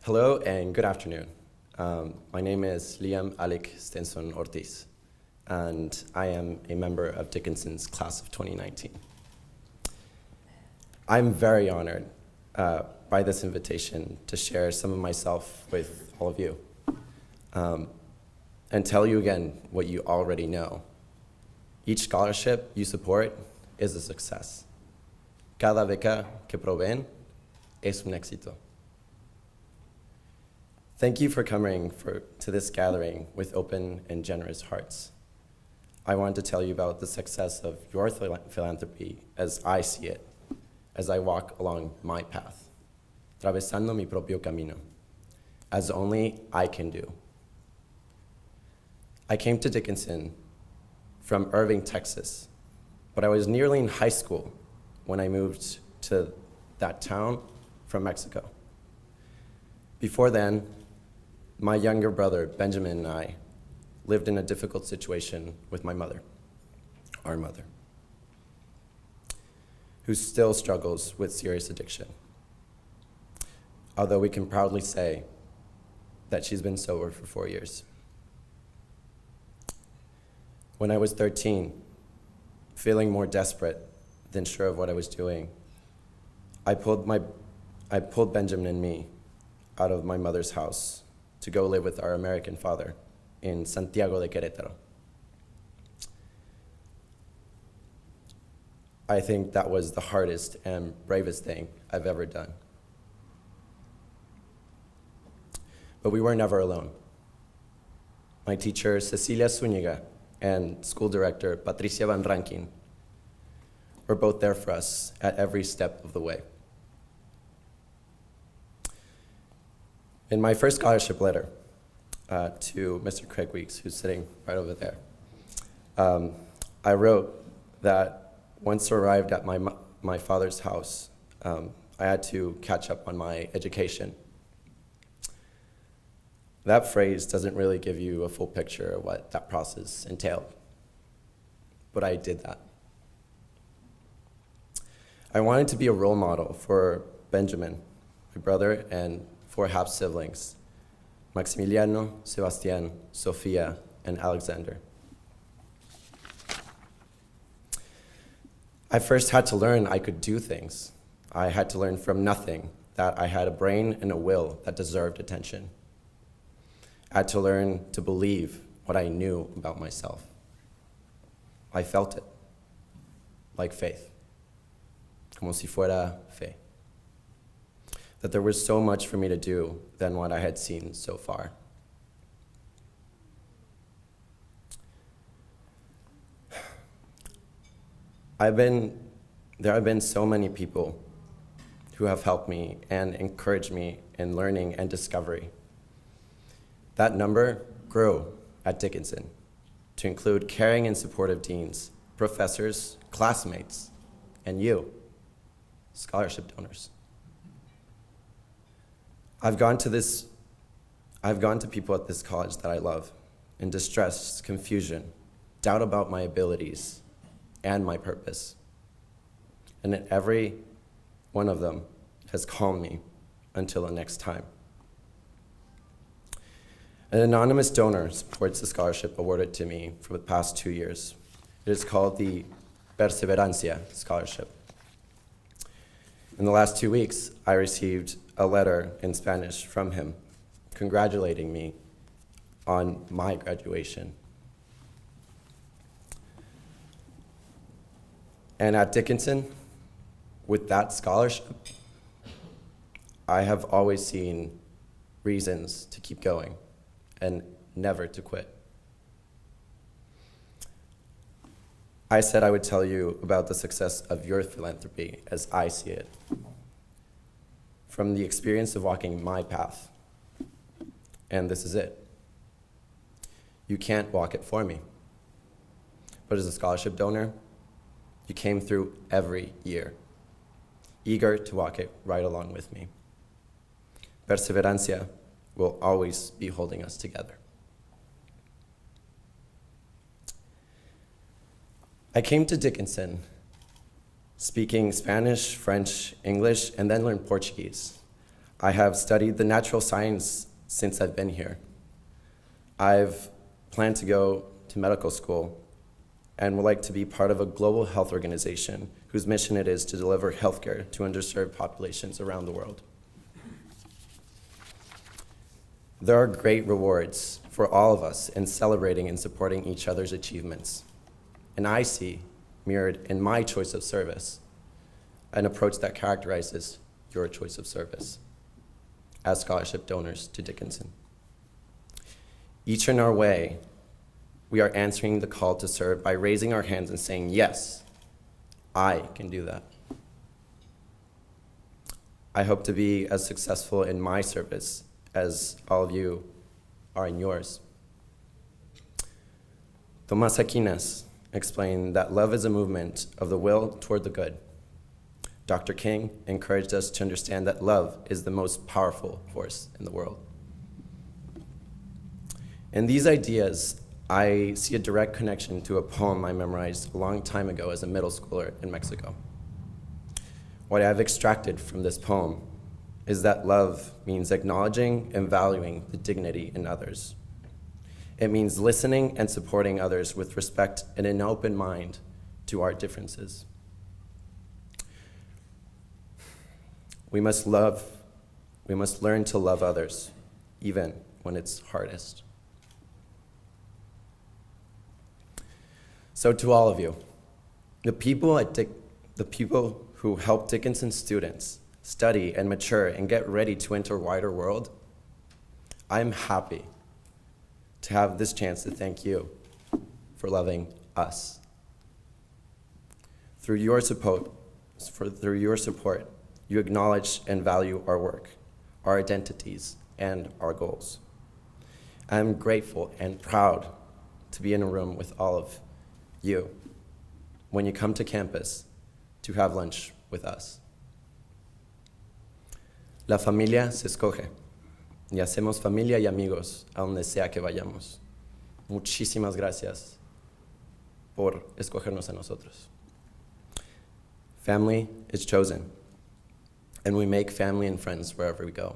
Hello and good afternoon. My name is Alec Stenson Ortiz, and I am a member of Dickinson's class of 2019. I'm very honored by this invitation to share some of myself with all of you and tell you again what you already know. Each scholarship you support is a success. Cada beca que proveen es un éxito. Thank you for coming to this gathering with open and generous hearts. I want to tell you about the success of your philanthropy as I see it, as I walk along my path, atravesando mi propio camino, as only I can do. I came to Dickinson from Irving, Texas, but I was nearly in high school when I moved to that town from Mexico. Before then, my younger brother, Benjamin, and I lived in a difficult situation with my mother, our mother, who still struggles with serious addiction. Although we can proudly say that she's been sober for 4 years. When I was 13, feeling more desperate than sure of what I was doing, I pulled Benjamin and me out of my mother's house to go live with our American father in Santiago de Querétaro. I think that was the hardest and bravest thing I've ever done. But we were never alone. My teacher, Cecilia Zúñiga, and school director, Patricia Van Rankin, were both there for us at every step of the way. In my first scholarship letter to Mr. Craig Weeks, who's sitting right over there, I wrote that once arrived at my father's house, I had to catch up on my education. That phrase doesn't really give you a full picture of what that process entailed, but I did that. I wanted to be a role model for Benjamin, my brother, and 4 half-siblings, Maximiliano, Sebastián, Sofia, and Alexander. I first had to learn I could do things. I had to learn from nothing that I had a brain and a will that deserved attention. I had to learn to believe what I knew about myself. I felt it, like faith, como si fuera fe. That there was so much for me to do than what I had seen so far. There have been so many people who have helped me and encouraged me in learning and discovery. That number grew at Dickinson to include caring and supportive deans, professors, classmates, and you, scholarship donors. I've gone to people at this college that I love in distress, confusion, doubt about my abilities and my purpose. And every one of them has calmed me until the next time. An anonymous donor supports the scholarship awarded to me for the past 2 years. It is called the Perseverancia Scholarship. In the last 2 weeks, I received a letter in Spanish from him congratulating me on my graduation. And at Dickinson, with that scholarship, I have always seen reasons to keep going and never to quit. I said I would tell you about the success of your philanthropy as I see it, from the experience of walking my path. And this is it. You can't walk it for me. But as a scholarship donor, you came through every year, eager to walk it right along with me. Perseverancia will always be holding us together. I came to Dickinson speaking Spanish, French, English, and then learned Portuguese. I have studied the natural science since I've been here. I've planned to go to medical school and would like to be part of a global health organization whose mission it is to deliver healthcare to underserved populations around the world. There are great rewards for all of us in celebrating and supporting each other's achievements. And I see, mirrored in my choice of service, an approach that characterizes your choice of service as scholarship donors to Dickinson. Each in our way, we are answering the call to serve by raising our hands and saying, yes, I can do that. I hope to be as successful in my service as all of you are in yours. Tomás Aquinas explained that love is a movement of the will toward the good. Dr. King encouraged us to understand that love is the most powerful force in the world. In these ideas, I see a direct connection to a poem I memorized a long time ago as a middle schooler in Mexico. What I've extracted from this poem is that love means acknowledging and valuing the dignity in others. It means listening and supporting others with respect and an open mind to our differences. We must learn to love others, even when it's hardest. So to all of you, the people who help Dickinson students study and mature and get ready to enter a wider world, I'm happy to have this chance to thank you for loving us. Through your support, you acknowledge and value our work, our identities, and our goals. I'm grateful and proud to be in a room with all of you when you come to campus to have lunch with us. La familia se escoge y hacemos familia y amigos a donde sea que vayamos. Muchísimas gracias por escogernos a nosotros. Family is chosen, and we make family and friends wherever we go.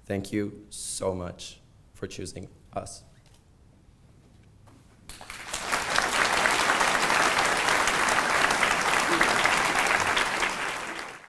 Thank you so much for choosing us.